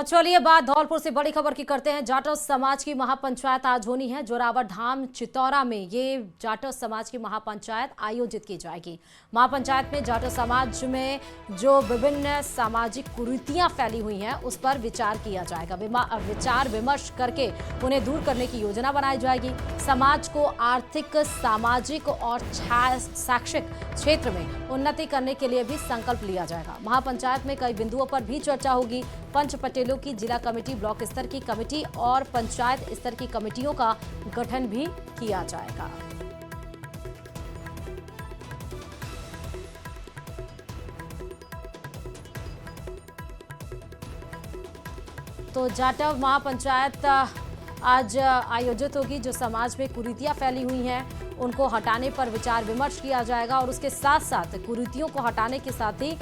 चलिए बात धौलपुर से बड़ी खबर की करते हैं। जाटव समाज की महापंचायत आज होनी है। जोरावर धाम चितौरा में ये जाटव समाज की महापंचायत आयोजित की जाएगी। महापंचायत में जाटव समाज में जो विभिन्न सामाजिक कुरीतियां फैली हुई हैं उस पर विचार किया जाएगा। विचार विमर्श करके उन्हें दूर करने की योजना बनाई जाएगी। समाज को आर्थिक, सामाजिक और शैक्षिक क्षेत्र में उन्नति करने के लिए भी संकल्प लिया जाएगा। महापंचायत में कई बिंदुओं पर भी चर्चा होगी। पंच पटेलों की जिला कमेटी, ब्लॉक स्तर की कमेटी और पंचायत स्तर की कमेटियों का गठन भी किया जाएगा। तो जाटव महापंचायत आज आयोजित होगी। जो समाज में कुरीतियां फैली हुई हैं उनको हटाने पर विचार विमर्श किया जाएगा और उसके साथ साथ कुरीतियों को हटाने के साथ ही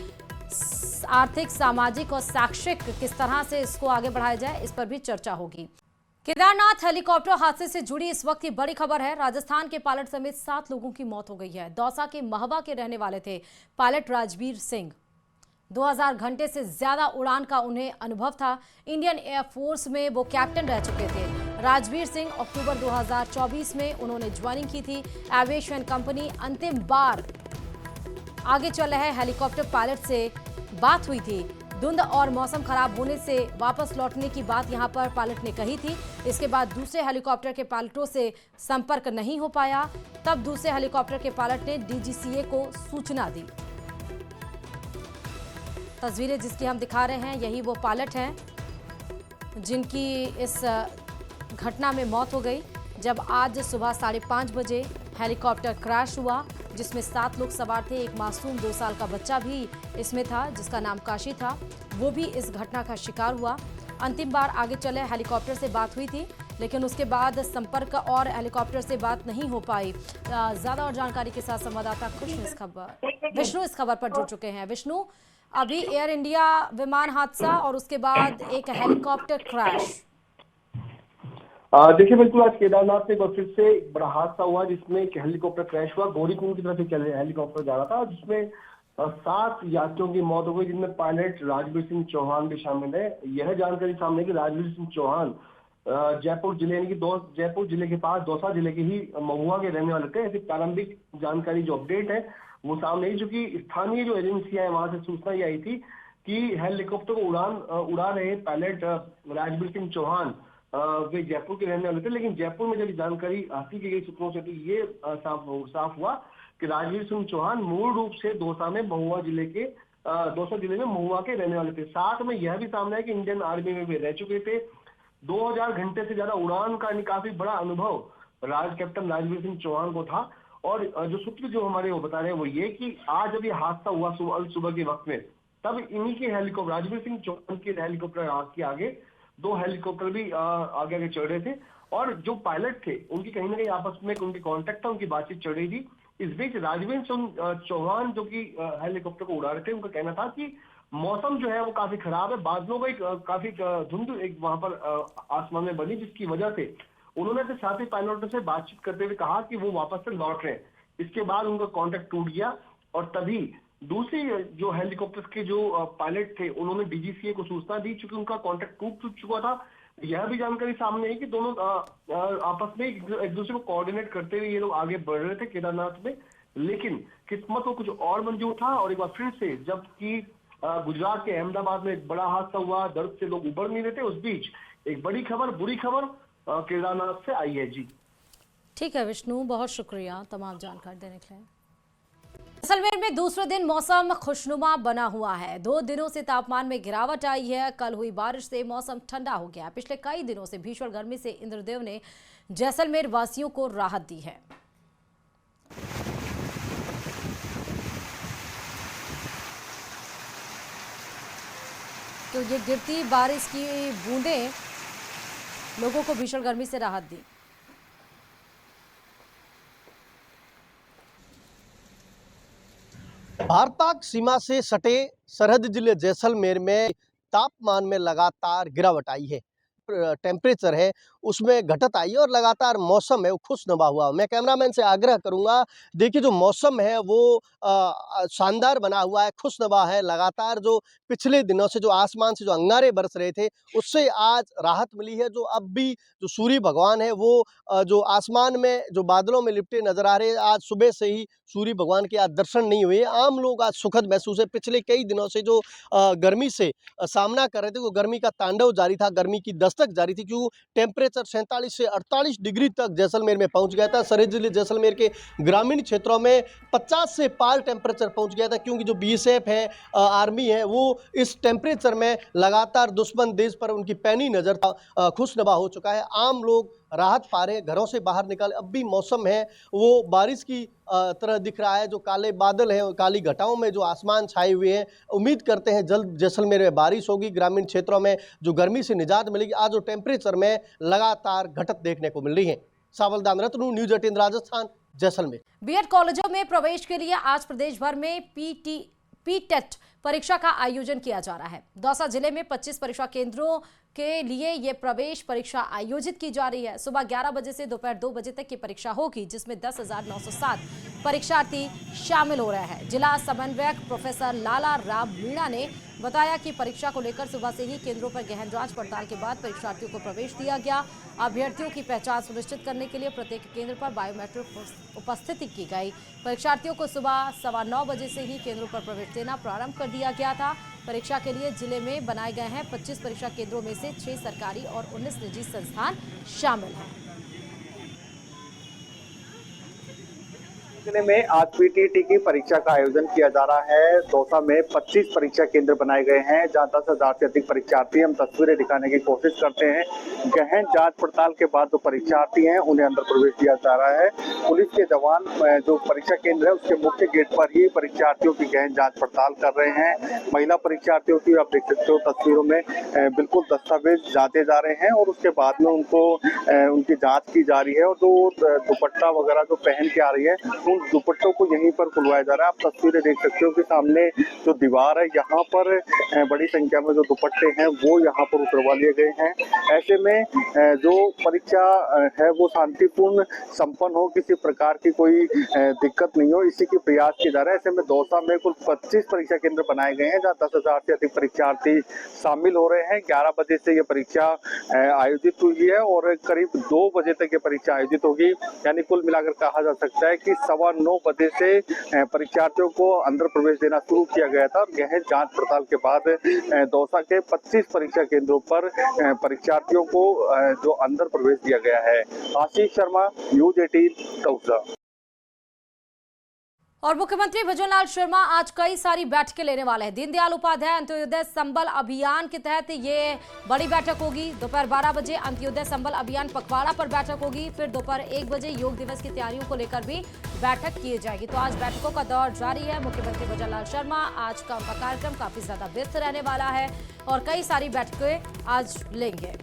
आर्थिक, सामाजिक और शैक्षिक किस तरह से इसको आगे बढ़ाया जाए इस पर भी चर्चा होगी। केदारनाथ हेलीकॉप्टर हादसे से जुड़ी इस वक्त की बड़ी खबर है। राजस्थान के पायलट समेत 7 लोगों की मौत हो गई है। दौसा के महवा के रहने वाले थे पायलट राजवीर सिंह। 2000 घंटे से ज्यादा उड़ान का उन्हें अनुभव था। इंडियन एयरफोर्स में वो कैप्टन रह चुके थे। राजवीर सिंह अक्टूबर 2024 में उन्होंने ज्वाइनिंग की थी। एविएशन कंपनी अंतिम बार आगे चल रहे हेलीकॉप्टर पायलट से बात हुई थी। धुंध और मौसम खराब होने से वापस लौटने की बात यहां पर पायलट ने कही थी। इसके बाद दूसरे हेलीकॉप्टर के पायलटों से संपर्क नहीं हो पाया। तब दूसरे हेलीकॉप्टर के पायलट ने डीजीसीए को सूचना दी। तस्वीरें जिसकी हम दिखा रहे हैं यही वो पायलट हैं जिनकी इस घटना में मौत हो गई। जब आज सुबह 5:30 बजे हेलीकॉप्टर क्रैश हुआ जिसमें 7 लोग सवार थे। एक मासूम 2 साल का बच्चा भी इसमें था जिसका नाम काशी था। वो भी इस घटना का शिकार हुआ। अंतिम बार आगे चले हेलीकॉप्टर से बात हुई थी लेकिन उसके बाद संपर्क और हेलीकॉप्टर से बात नहीं हो पाई। ज्यादा और जानकारी के साथ संवाददाता विष्णु इस खबर पर जुड़ चुके हैं। विष्णु, अभी एयर इंडिया विमान हादसा और उसके बाद एक हेलीकॉप्टर क्रैश। देखिए, बिल्कुल आज केदारनाथ में एक बार फिर से बड़ा हादसा हुआ जिसमें एक हेलीकॉप्टर क्रैश हुआ। गौरीकुंड की तरफ से हेलीकॉप्टर जा रहा था जिसमें 7 यात्रियों की मौत हो गई जिनमें पायलट राजवीर सिंह चौहान भी शामिल है। यह जानकारी सामने कि राजवीर सिंह चौहान जयपुर जिले के पास दौसा जिले के ही महुआ के रहने वाले थे। ऐसी प्रारंभिक जानकारी जो अपडेट है वो सामने आई, चूंकि स्थानीय जो एजेंसियां है वहां से सूचना ये आई थी कि हेलीकॉप्टर को उड़ा रहे पायलट राजवीर सिंह चौहान वे जयपुर के रहने वाले थे। लेकिन जयपुर में जब जानकारी हासिल की गई सूत्रों से तो ये साफ हुआ कि राजवीर सिंह चौहान मूल रूप से दौसा जिले में महुआ के रहने वाले थे। साथ में यह भी सामने है कि इंडियन आर्मी में भी रह चुके थे। 2000 घंटे से ज्यादा उड़ान का काफी बड़ा अनुभव कैप्टन राजवीर सिंह चौहान को था। और जो सूत्र जो हमारे वो बता रहे हैं वो ये कि आज जब ये हादसा हुआ सुबह के वक्त में, तब इन्हीं के हेलीकॉप्टर राजवीर सिंह चौहान के हेलीकॉप्टर के आगे 2 हेलीकॉप्टर भी आगे चढ़ रहे थे और जो पायलट थे उनकी कहीं ना कहीं आपस में उनकी कांटेक्ट था, उनकी बातचीत चल रही थी। इस बीच राजवीर सिंह चौहान जो कि हेलीकॉप्टर को उड़ा रहे थे, उनका कहना था कि मौसम जो है वो काफी खराब है। बादलों का काफी धुंध एक वहां पर आसमान में बनी जिसकी वजह से उन्होंने अपने साथी पायलटों से बातचीत करते हुए कहा कि वो वापस से लौट रहे हैं। इसके बाद उनका कांटेक्ट टूट गया और तभी दूसरी जो हेलीकॉप्टर के जो पायलट थे उन्होंने डीजीसीए को सूचना दी। चूंकि उनका कांटेक्ट टूट चुका था। यह भी जानकारी सामने है कि दोनों आपस में एक दूसरे को कोऑर्डिनेट करते हुए ये लोग आगे बढ़ रहे थे केदारनाथ में। लेकिन किस्मत को कुछ और मंजूर था और एक बार फिर से जबकि गुजरात के अहमदाबाद में एक बड़ा हादसा हुआ, दर्द से लोग उबर नहीं रहे थे, उस बीच एक बुरी खबर केदारनाथ से आई है। जी ठीक है विष्णु, बहुत शुक्रिया तमाम जानकारी देने के लिए। जैसलमेर में दूसरे दिन मौसम खुशनुमा बना हुआ है। 2 दिनों से तापमान में गिरावट आई है। कल हुई बारिश से मौसम ठंडा हो गया। पिछले कई दिनों से भीषण गर्मी से इंद्रदेव ने जैसलमेर वासियों को राहत दी है। तो ये गिरती बारिश की बूंदें लोगों को भीषण गर्मी से राहत दी। भारत पाक सीमा से सटे सरहद जिले जैसलमेर में तापमान में लगातार गिरावट आई है। टेम्परेचर है उसमें घटत आई है और लगातार मौसम है वो खुशनुमा हुआ। मैं कैमरामैन से आग्रह करूंगा, देखिए जो मौसम है वो शानदार बना हुआ है, खुशनुमा है। लगातार जो पिछले दिनों से जो आसमान से जो अंगारे बरस रहे थे उससे आज राहत मिली है। जो अब भी जो सूर्य भगवान है वो जो आसमान में जो बादलों में लिपटे नजर आ रहे हैं। आज सुबह से ही सूर्य भगवान के आज दर्शन नहीं हुए। आम लोग आज सुखद महसूस है। पिछले कई दिनों से जो गर्मी से सामना कर रहे थे, वो गर्मी का तांडव जारी था, गर्मी की दस्तक जारी थी, क्योंकि टेम्परेचर 47 से 48 डिग्री तक जैसलमेर में पहुंच गया था। सरिस्का जिले जैसलमेर के ग्रामीण क्षेत्रों में 50 से पार टेम्परेचर पहुंच गया था, क्योंकि जो बीएसएफ है, आर्मी है, वो इस टेम्परेचर में लगातार दुश्मन देश पर उनकी पैनी नजर खुशनुमा हो चुका है। आम लोग राहत पा रहे हैं, घरों से बाहर निकल। अब भी मौसम है वो बारिश की तरह दिख रहा है। जो काले बादल हैं, काली घटाओं में जो आसमान छाए हुए हैं, उम्मीद करते हैं जल्द जैसलमेर में बारिश होगी, ग्रामीण क्षेत्रों में जो गर्मी से निजात मिलेगी। आज जो टेम्परेचर में लगातार घटत देखने को मिल रही है। सावलदान रत्नू, न्यूज 18 राजस्थान, जैसलमेर। बीएड कॉलेजों में प्रवेश के लिए आज प्रदेश भर में पीटेट परीक्षा का आयोजन किया जा रहा है। दौसा जिले में 25 परीक्षा केंद्रों के लिए ये प्रवेश परीक्षा आयोजित की जा रही है। सुबह 11 बजे से दोपहर 2 बजे तक की परीक्षा होगी, जिसमें 10,907 परीक्षार्थी शामिल हो रहे हैं। जिला समन्वयक प्रोफेसर लाला राम मीणा ने बताया कि परीक्षा को लेकर सुबह से ही केंद्रों पर गहन जांच पड़ताल के बाद परीक्षार्थियों को प्रवेश दिया गया। अभ्यर्थियों की पहचान सुनिश्चित करने के लिए प्रत्येक केंद्र पर बायोमेट्रिक उपस्थिति की गई। परीक्षार्थियों को सुबह 9:15 बजे से ही केंद्रों पर प्रवेश देना प्रारंभ कर दिया गया था। परीक्षा के लिए जिले में बनाए गए हैं 25 परीक्षा केंद्रों में से 6 सरकारी और 19 निजी संस्थान शामिल हैं। जिले में आज पीटीटी की परीक्षा का आयोजन किया जा रहा है। दौसा में 25 परीक्षा केंद्र बनाए गए हैं, जहां 10,000 से अधिक परीक्षार्थी, हम तस्वीरें दिखाने की कोशिश करते हैं। गहन जांच पड़ताल के बाद जो परीक्षार्थी हैं उन्हें अंदर प्रवेश दिया जा रहा है। पुलिस के जवान जो परीक्षा केंद्र है उसके मुख्य गेट पर ही परीक्षार्थियों की गहन जाँच पड़ताल कर रहे हैं। महिला परीक्षार्थियों की आप देख सकते हो तस्वीरों में बिल्कुल दस्तावेज जांचे जा रहे हैं और उसके बाद में उनको उनकी जाँच की जा रही है। और जो दुपट्टा वगैरह जो पहन के आ रही है दुपट्टों को यहीं पर खुलवाया जा रहा है। आप तस्वीरें देख सकते हो कि सामने जो दीवार है यहाँ पर बड़ी संख्या में जो दुपट्टे हैं वो यहाँ पर उतरवा लिए गए हैं। ऐसे में जो परीक्षा है वो शांतिपूर्ण संपन्न हो, किसी प्रकार की कोई दिक्कत नहीं हो, इसी की प्रयास किया जा रहा है। ऐसे में दौसा में कुल 25 परीक्षा केंद्र बनाए गए हैं, जहाँ 10,000 से अधिक परीक्षार्थी शामिल हो रहे हैं। 11 बजे से ये परीक्षा आयोजित हुई है और करीब 2 बजे तक ये परीक्षा आयोजित होगी। यानी कुल मिलाकर कहा जा सकता है कि 9:15 बजे से परीक्षार्थियों को अंदर प्रवेश देना शुरू किया गया था। गहन जांच पड़ताल के बाद दौसा के 25 परीक्षा केंद्रों पर परीक्षार्थियों को जो अंदर प्रवेश दिया गया है। आशीष शर्मा, न्यूज 18 दौसा। और मुख्यमंत्री भजनलाल शर्मा आज कई सारी बैठकें लेने वाले हैं। दीनदयाल उपाध्याय अंत्योदय संबल अभियान के तहत ये बड़ी बैठक होगी। दोपहर 12 बजे अंत्योदय संबल अभियान पखवाड़ा पर बैठक होगी। फिर दोपहर 1 बजे योग दिवस की तैयारियों को लेकर भी बैठक की जाएगी। तो आज बैठकों का दौर जारी है। मुख्यमंत्री भजनलाल शर्मा आज का उनका कार्यक्रम काफी ज्यादा व्यस्त रहने वाला है और कई सारी बैठकें आज लेंगे।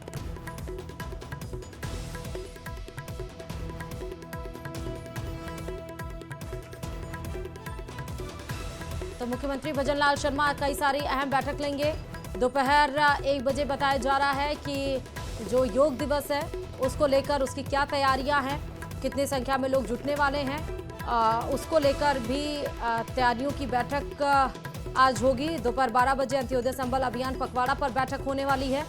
तो मुख्यमंत्री भजनलाल शर्मा कई सारी अहम बैठक लेंगे। दोपहर 1 बजे बताया जा रहा है कि जो योग दिवस है उसको लेकर उसकी क्या तैयारियां हैं, कितनी संख्या में लोग जुटने वाले हैं, उसको लेकर भी तैयारियों की बैठक आज होगी। दोपहर 12 बजे अंत्योदय संबल अभियान पखवाड़ा पर बैठक होने वाली है।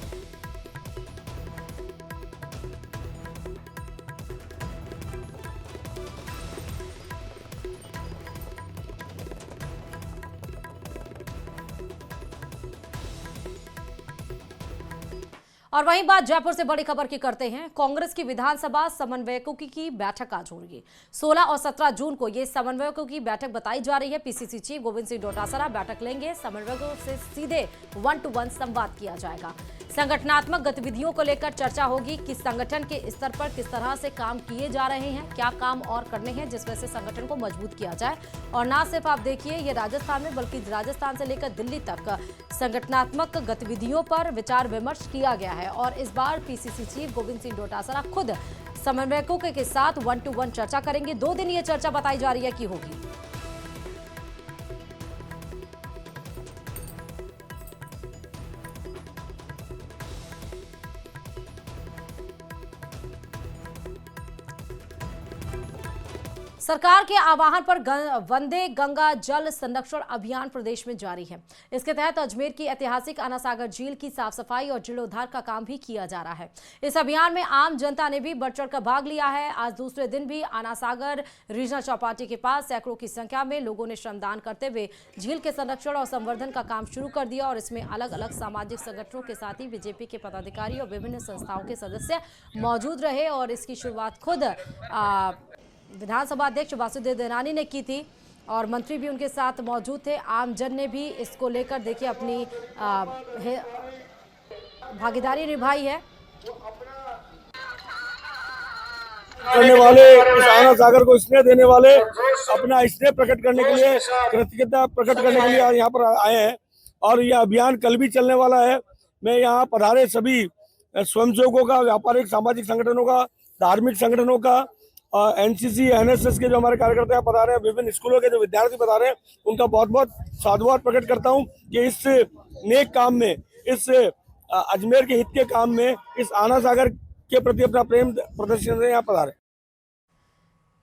और वहीं बात जयपुर से बड़ी खबर की करते हैं। कांग्रेस की विधानसभा समन्वयकों की बैठक आज होगी। 16 और 17 जून को ये समन्वयकों की बैठक बताई जा रही है। पीसीसी चीफ गोविंद सिंह डोटासरा बैठक लेंगे। समन्वयकों से सीधे 1-to-1 संवाद किया जाएगा। संगठनात्मक गतिविधियों को लेकर चर्चा होगी कि संगठन के स्तर पर किस तरह से काम किए जा रहे हैं, क्या काम और करने हैं जिस वजह से संगठन को मजबूत किया जाए। और ना सिर्फ आप देखिए ये राजस्थान में, बल्कि राजस्थान से लेकर दिल्ली तक संगठनात्मक गतिविधियों पर विचार विमर्श किया गया है। और इस बार पीसीसी चीफ गोविंद सिंह डोटासरा खुद समन्वयकों के साथ 1-to-1 चर्चा करेंगे। 2 दिन ये चर्चा बताई जा रही है कि होगी। सरकार के आह्वान पर वंदे गंगा जल संरक्षण अभियान प्रदेश में जारी है। इसके तहत अजमेर की ऐतिहासिक आना सागर झील की साफ सफाई और जीर्णोद्धार का काम भी किया जा रहा है। इस अभियान में आम जनता ने भी बढ़ चढ़कर भाग लिया है। आज दूसरे दिन भी आना सागर रीजनल चौपाटी के पास सैकड़ों की संख्या में लोगों ने श्रमदान करते हुए झील के संरक्षण और संवर्धन का काम शुरू कर दिया और इसमें अलग अलग सामाजिक संगठनों के साथ ही बीजेपी के पदाधिकारी और विभिन्न संस्थाओं के सदस्य मौजूद रहे और इसकी शुरुआत खुद विधानसभा अध्यक्ष वासुदेव देवनानी ने की थी और मंत्री भी उनके साथ मौजूद थे। आमजन ने भी इसको लेकर देखिए अपनी भागीदारी निभाई है। करने वाले इस आना सागर को स्नेह देने वाले अपना स्नेह प्रकट करने के लिए, कृतज्ञता प्रकट करने के लिए आज यहाँ पर आए हैं और यह अभियान कल भी चलने वाला है। मैं यहाँ पधारे सभी स्वयंसेवकों का, व्यापारिक सामाजिक संगठनों का, धार्मिक संगठनों का, एनसीसी एनएसएस के जो हमारे कार्यकर्ता पधारे हैं, विभिन्न स्कूलों के जो विद्यार्थी पधारे हैं, उनका बहुत बहुत साधुवाद प्रकट करता हूं कि इस नेक काम में, इस अजमेर के हित के काम में, इस आना सागर के प्रति अपना प्रेम प्रदर्शन से यहाँ पधारे।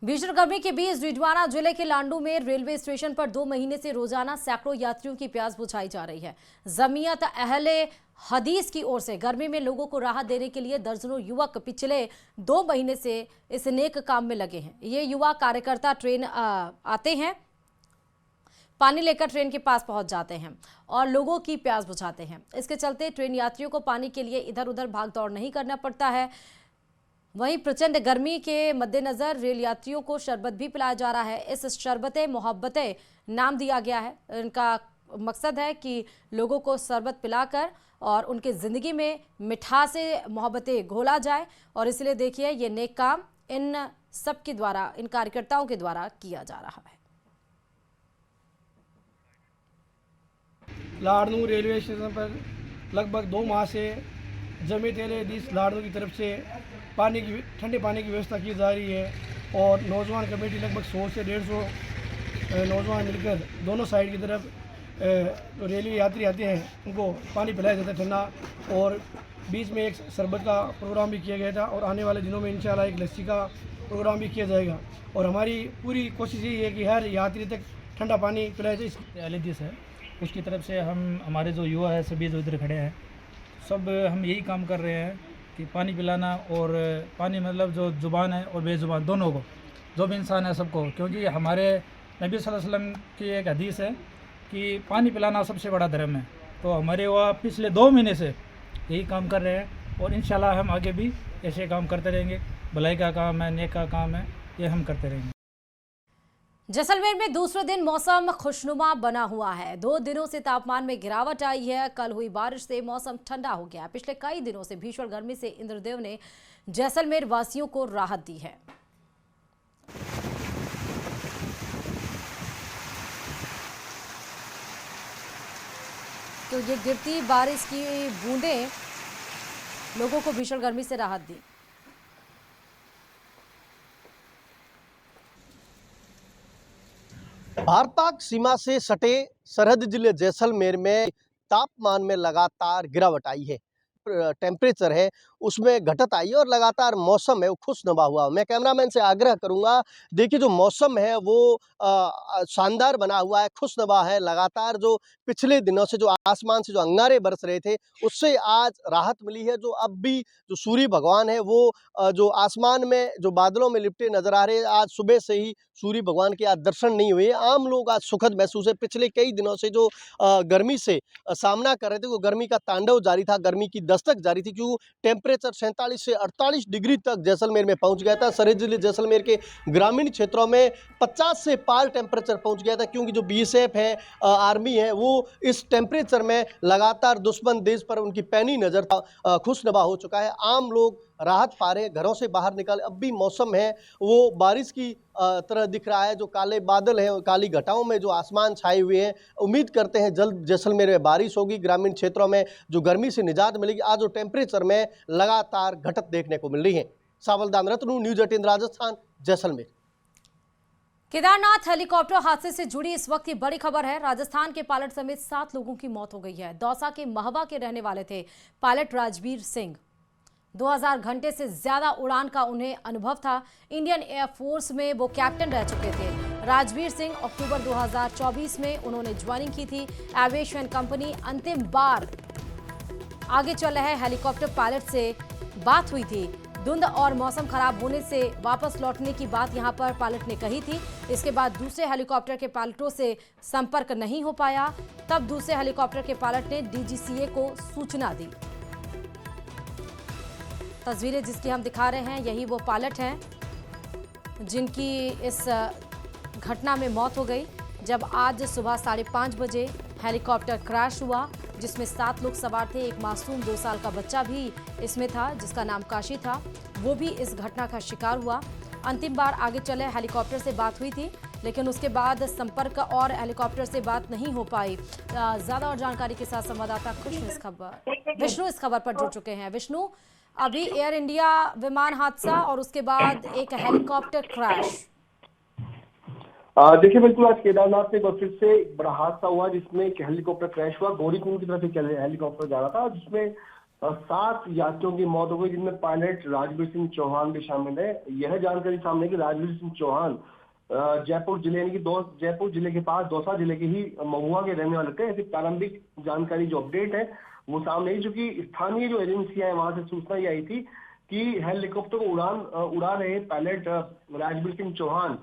भीषण गर्मी के बीच डिडवाना जिले के लांडू में रेलवे स्टेशन पर 2 महीने से रोजाना सैकड़ों यात्रियों की प्यास बुझाई जा रही है। जमीयत अहले हदीस की ओर से गर्मी में लोगों को राहत देने के लिए दर्जनों युवक पिछले 2 महीने से इस नेक काम में लगे हैं। ये युवा कार्यकर्ता ट्रेन आते हैं, पानी लेकर ट्रेन के पास पहुंच जाते हैं और लोगों की प्यास बुझाते हैं। इसके चलते ट्रेन यात्रियों को पानी के लिए इधर उधर भाग दौड़ नहीं करना पड़ता है। वहीं प्रचंड गर्मी के मद्देनजर रेल यात्रियों को शरबत भी पिलाया जा रहा है। इस शरबतें मोहब्बतें नाम दिया गया है। इनका मकसद है कि लोगों को शरबत पिलाकर और उनकी ज़िंदगी में मिठासें मोहब्बतें घोला जाए और इसलिए देखिए ये नेक काम इन सब के द्वारा, इन कार्यकर्ताओं के द्वारा किया जा रहा है। लाड़नू रेलवे स्टेशन पर लगभग 2 माह से जमीयत अहले हदीस लाड़नू की तरफ से पानी की, ठंडे पानी की व्यवस्था की जा रही है और नौजवान कमेटी लगभग 100 से 150 नौजवान मिलकर दोनों साइड की तरफ जो रेलवे यात्री आते हैं उनको पानी पिलाया जाता है ठंडा, और बीच में एक शरबत का प्रोग्राम भी किया गया था और आने वाले दिनों में इंशाल्लाह एक लस्सी का प्रोग्राम भी किया जाएगा और हमारी पूरी कोशिश यही है कि हर यात्री तक ठंडा पानी पिलाया जाए। अहले हदीस है उसकी तरफ से हमारे जो युवा है सभी जो इधर खड़े हैं सब हम यही काम कर रहे हैं कि पानी पिलाना, और पानी मतलब जो ज़ुबान है और बेज़ुबान दोनों को, जो भी इंसान है सबको, क्योंकि हमारे नबी सल्लल्लाहु अलैहि वसल्लम की एक हदीस है कि पानी पिलाना सबसे बड़ा धर्म है। तो हमारे वह पिछले 2 महीने से यही काम कर रहे हैं और इंशाल्लाह हम आगे भी ऐसे काम करते रहेंगे। भलाई का काम है, नेक का काम है, ये हम करते रहेंगे। जैसलमेर में दूसरे दिन मौसम खुशनुमा बना हुआ है। 2 दिनों से तापमान में गिरावट आई है। कल हुई बारिश से मौसम ठंडा हो गया। पिछले कई दिनों से भीषण गर्मी से इंद्रदेव ने जैसलमेर वासियों को राहत दी है। तो ये गिरती बारिश की बूंदें लोगों को भीषण गर्मी से राहत दी। भारत पाक सीमा से सटे सरहद जिले जैसलमेर में तापमान में लगातार गिरावट आई है। टेम्परेचर है उसमें घटत आई है और लगातार मौसम है वो खुशनुमा हुआ। मैं कैमरामैन से आग्रह करूंगा, देखिए जो मौसम है वो शानदार बना हुआ है, खुशनुमा है। लगातार जो पिछले दिनों से जो आसमान से जो अंगारे बरस रहे थे उससे आज राहत मिली है। जो अब भी जो सूर्य भगवान है वो जो आसमान में जो बादलों में लिपटे नजर आ रहे हैं, आज सुबह से ही सूर्य भगवान के आज दर्शन नहीं हुए। आम लोग आज सुखद महसूस है। पिछले कई दिनों से जो गर्मी से सामना कर रहे थे, वो गर्मी का तांडव जारी था, गर्मी की दस्तक जारी थी, क्योंकि टेम्परेचर 47 से 48 डिग्री तक जैसलमेर में पहुंच गया था। सरहद जिले जैसलमेर के ग्रामीण क्षेत्रों में 50 से पार टेम्परेचर पहुंच गया था, क्योंकि जो बीएसएफ है, आर्मी है, वो इस टेम्परेचर में लगातार दुश्मन देश पर उनकी पैनी नजर खुशनुमा हो चुका है। आम लोग राहत पा रहे हैं, घरों से बाहर निकल। अब भी मौसम है वो बारिश की तरह दिख रहा है। जो काले बादल हैं, काली घटाओं में जो आसमान छाए हुए हैं, उम्मीद करते हैं जल्द जैसलमेर में बारिश होगी, ग्रामीण क्षेत्रों में जो गर्मी से निजात मिलेगी। आज जो टेम्परेचर में लगातार घटत देखने को मिल रही है। सावलदान रत्नू, न्यूज 18 राजस्थान, जैसलमेर। केदारनाथ हेलीकॉप्टर हादसे से जुड़ी इस वक्त की बड़ी खबर है। राजस्थान के पायलट समेत 7 लोगों की मौत हो गई है। दौसा के महवा के रहने वाले थे पायलट राजवीर सिंह। 2000 घंटे से ज्यादा उड़ान का उन्हें अनुभव था। इंडियन एयरफोर्स में वो कैप्टन रह चुके थे। राजवीर सिंह अक्टूबर 2024 में उन्होंने ज्वाइनिंग की थी एविएशन कंपनी। अंतिम बार आगे चल रहे हेलीकॉप्टर पायलट से बात हुई थी। धुंध और मौसम खराब होने से वापस लौटने की बात यहां पर पायलट ने कही थी। इसके बाद दूसरे हेलीकॉप्टर के पायलटों से संपर्क नहीं हो पाया। तब दूसरे हेलीकॉप्टर के पायलट ने डीजीसीए को सूचना दी। तस्वीरें जिसकी हम दिखा रहे हैं यही वो पायलट हैं जिनकी इस घटना में मौत हो गई जब आज सुबह 5:30 बजे हेलीकॉप्टर क्रैश हुआ जिसमें 7 लोग सवार थे। एक मासूम 2 साल का बच्चा भी इसमें था जिसका नाम काशी था। वो भी इस घटना का शिकार हुआ। अंतिम बार आगे चले हेलीकॉप्टर से बात हुई थी लेकिन उसके बाद संपर्क और हेलीकॉप्टर से बात नहीं हो पाई। ज्यादा और जानकारी के साथ संवाददाता विष्णु इस खबर पर जुड़ चुके हैं। विष्णु, अभी एयर इंडिया विमान हादसा और उसके बाद एक हेलीकॉप्टर क्रैश। देखिए बिल्कुल, आज केदारनाथ में एक बार फिर से एक बड़ा हादसा हुआ जिसमें एक हेलीकॉप्टर क्रैश हुआ। गौरीकुंड की तरफ एक हेलीकॉप्टर जा रहा था जिसमें 7 यात्रियों की मौत हो गई जिनमें पायलट राजवीर सिंह चौहान भी शामिल है। यह जानकारी सामने कि राजवीर सिंह चौहान जयपुर जिले के पास दौसा जिले के ही महुआ के रहने वाले थे। ऐसी प्रारंभिक जानकारी जो अपडेट है वो सामने आई, चूंकि स्थानीय जो एजेंसियां है वहां से सूचना ये आई थी कि हेलीकॉप्टर को उड़ा रहे पायलट राजवीर सिंह चौहान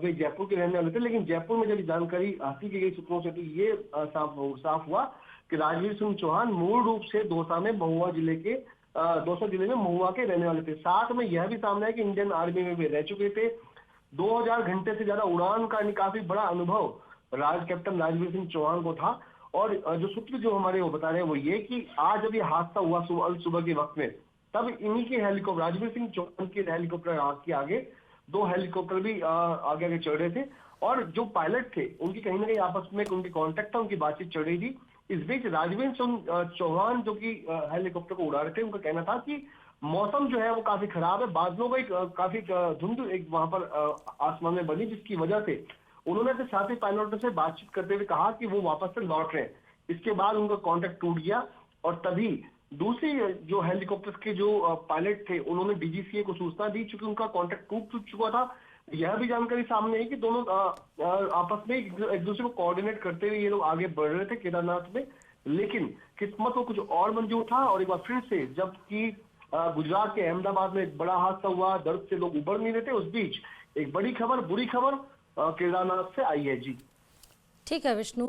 वे जयपुर के रहने वाले थे। लेकिन जयपुर में जब जानकारी हासिल की गई सूत्रों से तो ये साफ हुआ कि राजवीर सिंह चौहान मूल रूप से दौसा जिले में महुआ के रहने वाले थे। साथ में यह भी सामने है कि इंडियन आर्मी में भी रह चुके थे। 2000 घंटे से ज्यादा उड़ान का काफी बड़ा अनुभव कैप्टन राजवीर सिंह चौहान को था। और जो सूत्र जो हमारे वो बता रहे हैं वो ये कि आज जब ये हादसा हुआ सुबह के वक्त में, तब इन्हीं के हेलीकॉप्टर राजवीर सिंह चौहान के हेलीकॉप्टर के आगे 2 हेलीकॉप्टर भी आगे चढ़ रहे थे और जो पायलट थे उनकी कहीं ना कहीं आपस में उनकी कांटेक्ट था, उनकी बातचीत चल रही थी। इस बीच राजवीर सिंह चौहान जो कि हेलीकॉप्टर को उड़ा रहे थे, उनका कहना था कि मौसम जो है वो काफी खराब है। बादलों में काफी धुंध एक वहां पर आसमान में बनी जिसकी वजह से उन्होंने अपने साथी पायलटों से बातचीत करते हुए कहा कि वो वापस से लौट रहे हैं। इसके बाद उनका कांटेक्ट टूट गया और तभी दूसरी जो हेलीकॉप्टर के जो पायलट थे उन्होंने डीजीसीए को सूचना दी। चूंकि उनका कांटेक्ट टूट चुका था, यह भी जानकारी सामने है कि दोनों आपस में एक दूसरे को कोऑर्डिनेट करते हुए ये लोग आगे बढ़ रहे थे केदारनाथ में। लेकिन किस्मत को कुछ और मंजूर था और एक बार फिर से जबकि गुजरात के अहमदाबाद में एक बड़ा हादसा हुआ, दर्द से लोग उबर नहीं रहे थे, उस बीच एक बुरी खबर केदारनाथ से आई है। जी ठीक है विष्णु।